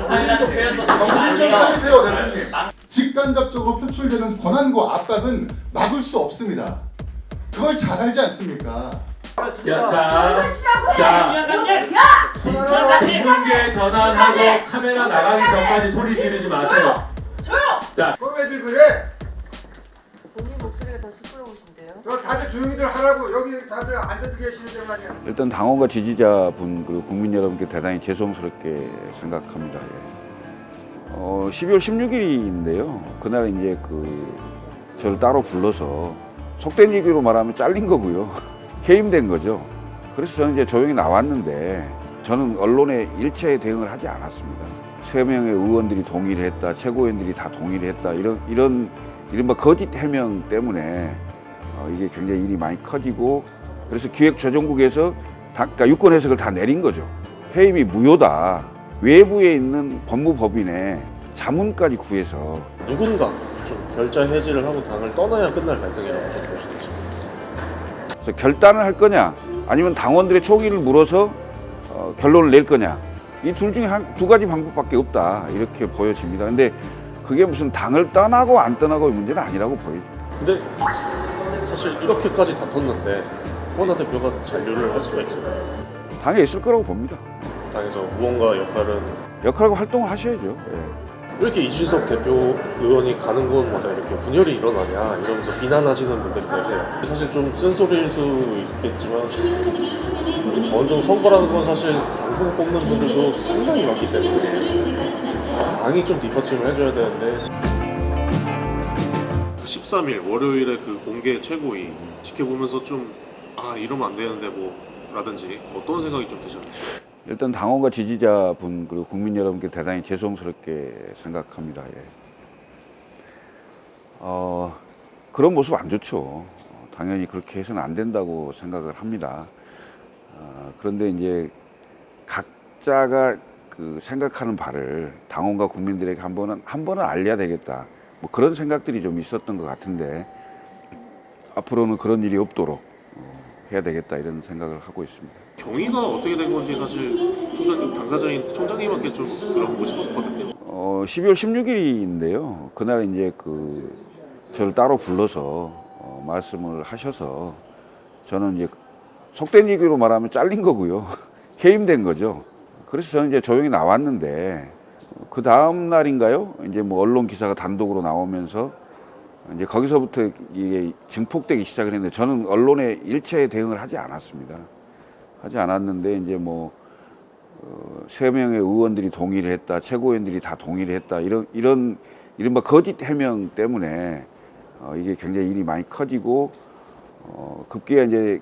정신 좀 차리세요, 대표님. 직간접적으로 표출되는 권한과 압박은 막을 수 없습니다. 그걸 잘 알지 않습니까? 공개 전환하고 카메라 나가기 전까지 소리 지르지 마세요. 자, 왜들 그래? 본인 목소리가 더 시끄러우신데요? 저 다들 조용히들 하라고. 여기 다들 앉아서 계시는데 말이야. 일단 당원과 지지자분 그리고 국민 여러분께 대단히 죄송스럽게 생각합니다. 12월 16일인데요. 그날 이제 저를 따로 불러서 속된 얘기로 말하면 잘린 거고요. 해임된 거죠. 그래서 저는 이제 조용히 나왔는데 저는 언론에 일체의 대응을 하지 않았습니다. 3명의 의원들이 동의를 했다, 최고위원들이 다 동의를 했다, 이른바 거짓 해명 때문에 이게 굉장히 일이 많이 커지고, 그래서 기획조정국에서 그러니까 유권 해석을 다 내린 거죠. 해임이 무효다. 외부에 있는 법무법인의 자문까지 구해서 누군가 좀 결자 해지를 하고 당을 떠나야 끝날 갈등이라고 좀 보시는지. 그래서 결단을 할 거냐, 아니면 당원들의 총의를 물어서 결론을 낼 거냐, 이 둘 중에 두 가지 방법밖에 없다, 이렇게 보여집니다. 근데 그게 무슨 당을 떠나고 안 떠나고의 문제는 아니라고 보여집니다. 근데 사실 이렇게까지 다퉜는데 허나 대표가 잔류를 할 수가 있어요. 당에 있을 거라고 봅니다. 당에서 무언가 역할과 활동을 하셔야죠. 왜 이렇게 이준석 대표 의원이 가는 곳마다 이렇게 분열이 일어나냐 이러면서 비난하시는 분들이 계세요. 사실 좀 쓴소리일 수 있겠지만 어느 정도 선거라는 건 사실 당분 뽑는 분들도 상당히 많기 때문에 당이 좀 뒷받침을 해줘야 되는데 13일 월요일에 그 공개 최고위 지켜보면서 좀 이러면 안 되는데 라든지 어떤 생각이 좀 드셨나요? 일단 당원과 지지자분 그리고 국민 여러분께 대단히 죄송스럽게 생각합니다. 그런 모습 안 좋죠. 당연히 그렇게 해서는 안 된다고 생각을 합니다. 그런데 이제 각자가 생각하는 바를 당원과 국민들에게 한 번은 알려야 되겠다. 그런 생각들이 좀 있었던 것 같은데 앞으로는 그런 일이 없도록 해야 되겠다, 이런 생각을 하고 있습니다. 경위가 어떻게 된 건지 사실 당사자인 총장님한테 좀 들어보고 싶었거든요. 12월 16일인데요. 그날 이제 저를 따로 불러서 말씀을 하셔서 저는 이제 속된 얘기로 말하면 잘린 거고요. 해임된 거죠. 그래서 저는 이제 조용히 나왔는데 그 다음 날인가요? 이제 언론 기사가 단독으로 나오면서 이제 거기서부터 이게 증폭되기 시작을 했는데 저는 언론에 일체의 대응을 하지 않았습니다. 하지 않았는데 이제 3명의 의원들이 동의를 했다, 최고위원들이 다 동의를 했다, 이른바 거짓 해명 때문에 이게 굉장히 일이 많이 커지고 급기야 이제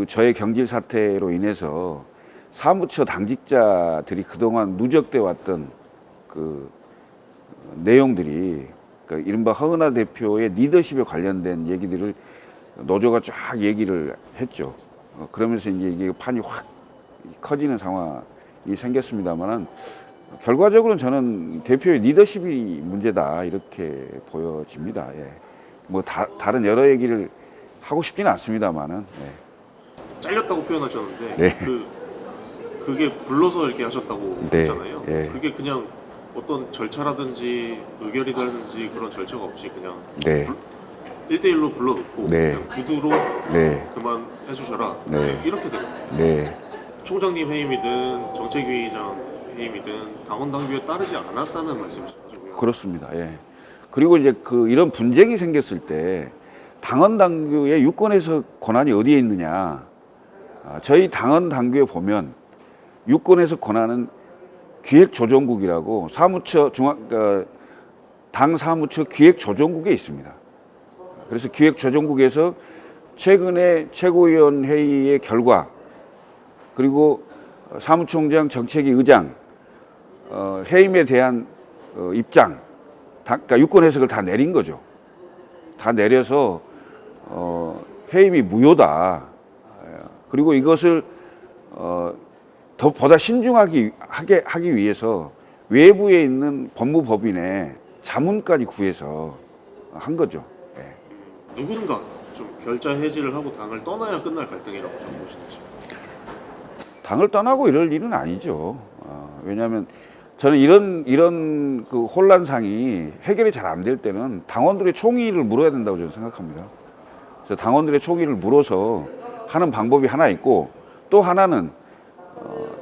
저의 경질 사태로 인해서 사무처 당직자들이 그동안 누적돼 왔던 내용들이, 그러니까 이른바 허은하 대표의 리더십에 관련된 얘기들을 노조가 쫙 얘기를 했죠. 그러면서 이제 이게 판이 확 커지는 상황이 생겼습니다만은 결과적으로는 저는 대표의 리더십이 문제다, 이렇게 보여집니다. 다른 여러 얘기를 하고 싶지는 않습니다만은. 잘렸다고 표현하셨는데 네. 그게 불러서 이렇게 하셨다고 네. 했잖아요. 네. 그게 그냥 어떤 절차라든지 의결이라든지 그런 절차가 없이 그냥 네. 1대1로 불러놓고 네. 그냥 구두로 네. 그만 해주셔라. 네. 이렇게 된 거예요. 네. 총장님 해임이든 정책위의장 해임이든 당원 당규에 따르지 않았다는 말씀이시죠? 그렇습니다. 그리고 이제 이런 분쟁이 생겼을 때 당원 당규의 유권 해석 권한이 어디에 있느냐? 저희 당원 당규에 보면 유권 해석 권한은 기획조정국이라고 당 사무처 기획조정국에 있습니다. 그래서 기획조정국에서 최근에 최고위원 회의의 결과, 그리고 사무총장 정책위 의장 해임에 대한 입장, 그러니까 유권 해석을 다 내린 거죠. 다 내려서 해임이 무효다. 그리고 이것을 보다 신중하게 하기 위해서 외부에 있는 법무법인의 자문까지 구해서 한 거죠. 누군가 좀 결자 해지를 하고 당을 떠나야 끝날 갈등이라고 좀 보시는지. 당을 떠나고 이럴 일은 아니죠. 왜냐하면 저는 이런 그 혼란상이 해결이 잘 안 될 때는 당원들의 총의를 물어야 된다고 저는 생각합니다. 그래서 당원들의 총의를 물어서 하는 방법이 하나 있고, 또 하나는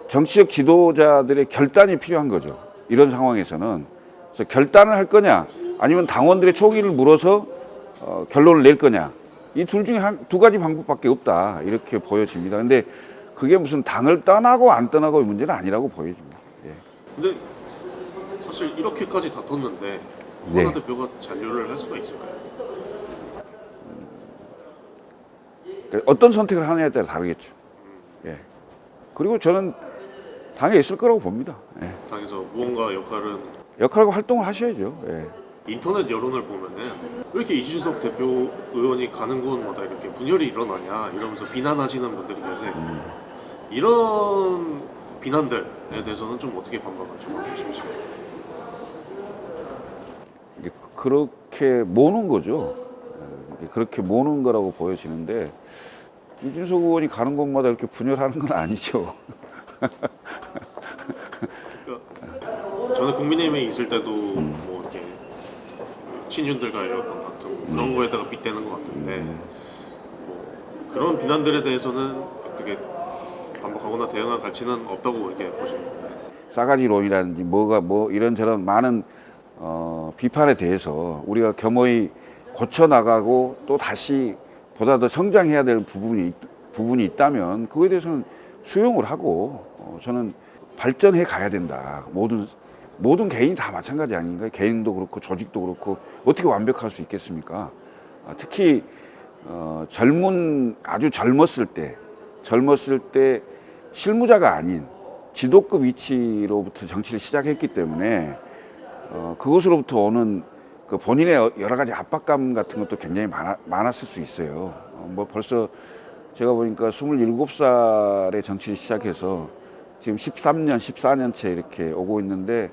정치적 지도자들의 결단이 필요한 거죠. 이런 상황에서는. 그래서 결단을 할 거냐, 아니면 당원들의 총의를 물어서 결론을 낼 거냐, 이 둘 중에 두 가지 방법밖에 없다, 이렇게 보여집니다. 근데 그게 무슨 당을 떠나고 안 떠나고의 문제는 아니라고 보여집니다. 예. 근데 사실 이렇게까지 다퉜는데 네. 허나 대표가 잔류를 할 수가 있을까요? 어떤 선택을 하느냐에 따라 다르겠죠. 예. 그리고 저는 당에 있을 거라고 봅니다. 예. 당에서 무언가 역할은 역할과 활동을 하셔야죠. 예. 인터넷 여론을 보면은 왜 이렇게 이준석 대표 의원이 가는 곳마다 이렇게 분열이 일어나냐 이러면서 비난하시는 분들이 계세요. 이런 비난들에 대해서는 좀 어떻게 반박을 좀 해주십시오. 이게 그렇게 모는 거죠. 예. 그렇게 모는 거라고 보여지는데, 이준석 의원이 가는 곳마다 이렇게 분열하는 건 아니죠. 그러니까 저는 국민의힘에 있을 때도 뭐 이렇게 친윤들과의 어떤 다툼 그런 거에다가 빗대는 것 같은데 뭐 그런 비난들에 대해서는 어떻게 반박하거나 대응할 가치는 없다고 이렇게 보시는 건가요? 싸가지론이라든지 뭐 이런저런 많은 비판에 대해서 우리가 겸허히 고쳐 나가고 또 다시 보다 더 성장해야 될 부분이 있다면 그거에 대해서는 수용을 하고 저는 발전해 가야 된다. 모든 개인이 다 마찬가지 아닌가요? 개인도 그렇고 조직도 그렇고 어떻게 완벽할 수 있겠습니까? 특히 아주 젊었을 때 실무자가 아닌 지도급 위치로부터 정치를 시작했기 때문에 그것으로부터 오는 그 본인의 여러 가지 압박감 같은 것도 굉장히 많았을 수 있어요. 뭐 벌써 제가 보니까 27살에 정치를 시작해서 지금 13년, 14년째 이렇게 오고 있는데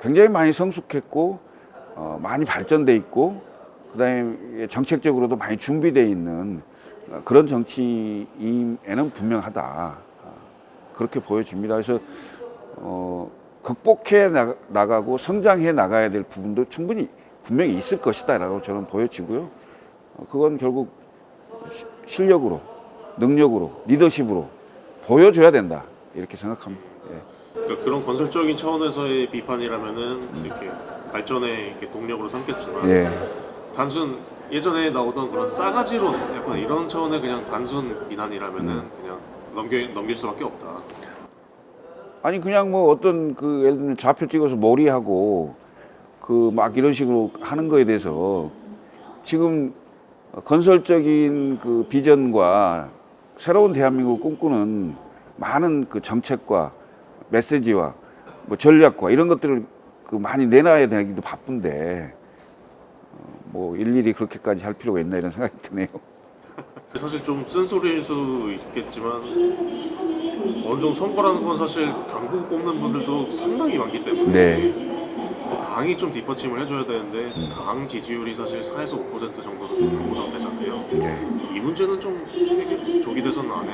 굉장히 많이 성숙했고 많이 발전돼 있고 그다음에 정책적으로도 많이 준비돼 있는 그런 정치인에는 분명하다. 그렇게 보여집니다. 그래서 극복해 나가고 성장해 나가야 될 부분도 분명히 있을 것이다라고 저는 보여지고요. 그건 결국 실력으로, 능력으로, 리더십으로 보여줘야 된다 이렇게 생각합니다. 예. 그러니까 그런 건설적인 차원에서의 비판이라면은 이렇게 발전의 이렇게 동력으로 삼겠지만 예. 단순 예전에 나오던 그런 싸가지론 약간 이런 차원의 그냥 단순 비난이라면은 그냥 넘길 수밖에 없다. 아니 그냥 뭐 어떤 그 예를 들면 좌표 찍어서 몰이하고 그 막 이런 식으로 하는 거에 대해서 지금 건설적인 그 비전과 새로운 대한민국을 꿈꾸는 많은 그 정책과 메시지와 뭐 전략과 이런 것들을 그 많이 내놔야 되기도 바쁜데 뭐 일일이 그렇게까지 할 필요가 있나 이런 생각이 드네요. 사실 좀 쓴소리일 수 있겠지만 어느 정도 선거라는 건 사실 당구 뽑는 분들도 상당히 많기 때문에 네. 당이 좀 뒷받침을 해줘야 되는데 당 지지율이 사실 4에서 5% 정도로 좀 당구 상태잖아요. 네. 이 문제는 좀 조기 대선 안에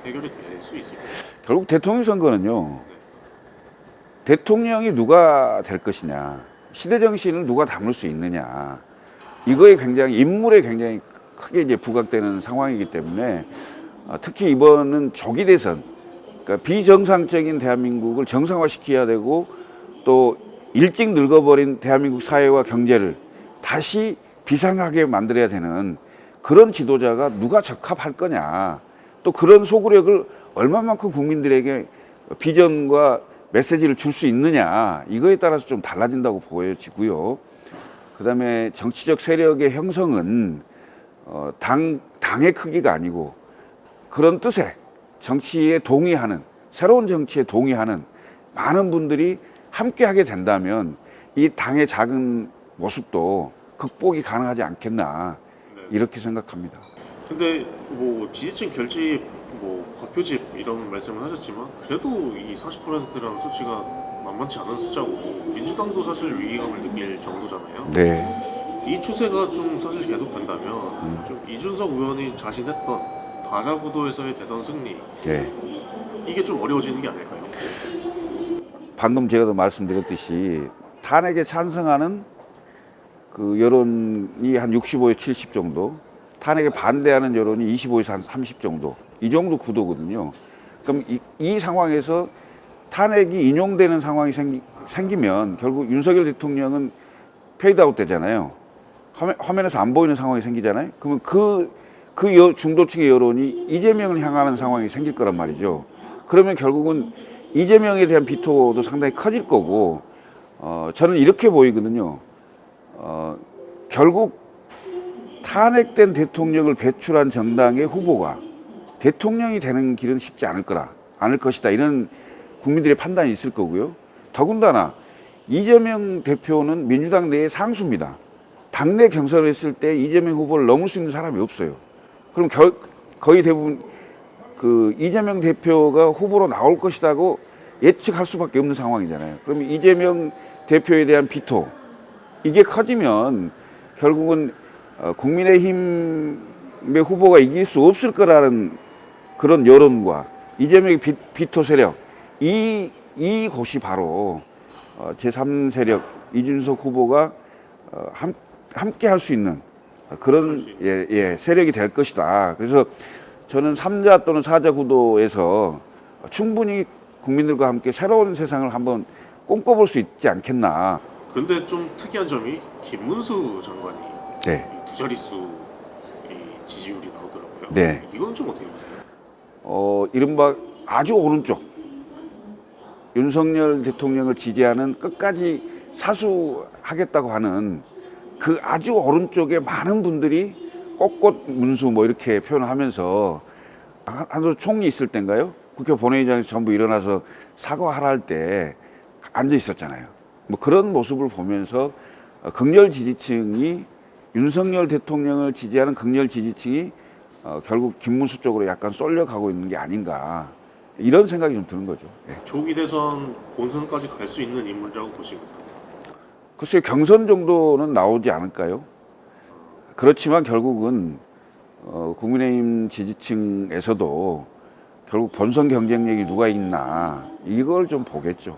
해결이 될 수 있을까요? 결국 대통령 선거는요. 대통령이 누가 될 것이냐, 시대 정신을 누가 담을 수 있느냐, 이거에 인물에 굉장히 크게 이제 부각되는 상황이기 때문에 특히 이번은 조기 대선, 그러니까 비정상적인 대한민국을 정상화시켜야 되고 또 일찍 늙어버린 대한민국 사회와 경제를 다시 비상하게 만들어야 되는 그런 지도자가 누가 적합할 거냐, 또 그런 소구력을 얼마만큼 국민들에게 비전과 메시지를 줄 수 있느냐, 이거에 따라서 좀 달라진다고 보여지고요. 그다음에 정치적 세력의 형성은 당의 크기가 아니고 그런 뜻에 정치에 동의하는, 새로운 정치에 동의하는 많은 분들이 함께 하게 된다면 이 당의 작은 모습도 극복이 가능하지 않겠나 이렇게 생각합니다. 근데 뭐 지지층 결집, 뭐 과표집 이런 말씀을 하셨지만 그래도 이 40%라는 수치가 만만치 않은 숫자고 민주당도 사실 위기감을 느낄 정도잖아요. 네. 이 추세가 좀 사실 계속된다면 좀 이준석 의원이 자신했던 다자구도에서의 대선 승리 네. 이게 좀 어려워지는 게 아닐까요? 방금 제가 말씀드렸듯이 탄핵에 찬성하는 그 여론이 한 65에 70 정도, 탄핵에 반대하는 여론이 25에서 한 30 정도, 이 정도 구도거든요. 그럼 이 상황에서 탄핵이 인용되는 상황이 생기면 결국 윤석열 대통령은 페이드아웃 되잖아요. 화면에서 안 보이는 상황이 생기잖아요. 그러면 중도층의 여론이 이재명을 향하는 상황이 생길 거란 말이죠. 그러면 결국은 이재명에 대한 비토도 상당히 커질 거고, 저는 이렇게 보이거든요. 결국 탄핵된 대통령을 배출한 정당의 후보가 대통령이 되는 길은 쉽지 않을 것이다. 이런 국민들의 판단이 있을 거고요. 더군다나 이재명 대표는 민주당 내의 상수입니다. 당내 경선을 했을 때 이재명 후보를 넘을 수 있는 사람이 없어요. 그럼 거의 대부분 그 이재명 대표가 후보로 나올 것이라고 예측할 수밖에 없는 상황이잖아요. 그러면 이재명 대표에 대한 비토, 이게 커지면 결국은 국민의힘의 후보가 이길 수 없을 거라는 그런 여론과 이재명의 비토 세력, 이곳이 바로 제3세력 이준석 후보가 함께 할 수 있는 그런 세력이 될 것이다. 그래서 저는 3자 또는 4자 구도에서 충분히 국민들과 함께 새로운 세상을 한번 꿈꿔볼 수 있지 않겠나. 근데 좀 특이한 점이 김문수 장관이 네. 두 자릿수 이 지지율이 나오더라고요. 네. 이건 좀 어떻게 보세요? 이른바 아주 오른쪽 윤석열 대통령을 지지하는 끝까지 사수하겠다고 하는 그 아주 오른쪽에 많은 분들이 꽃꽃 문수 뭐 이렇게 표현을 하면서 한소 총리 있을 때인가요? 국회 본회의장에서 전부 일어나서 사과하라 할 때 앉아 있었잖아요. 뭐 그런 모습을 보면서 극렬 지지층이 윤석열 대통령을 지지하는 극렬 지지층이 결국 김문수 쪽으로 약간 쏠려가고 있는 게 아닌가, 이런 생각이 좀 드는 거죠. 네. 조기 대선 본선까지 갈 수 있는 인물이라고 보시거든요. 글쎄요, 경선 정도는 나오지 않을까요? 그렇지만 결국은 국민의힘 지지층에서도 결국 본선 경쟁력이 누가 있나, 이걸 좀 보겠죠.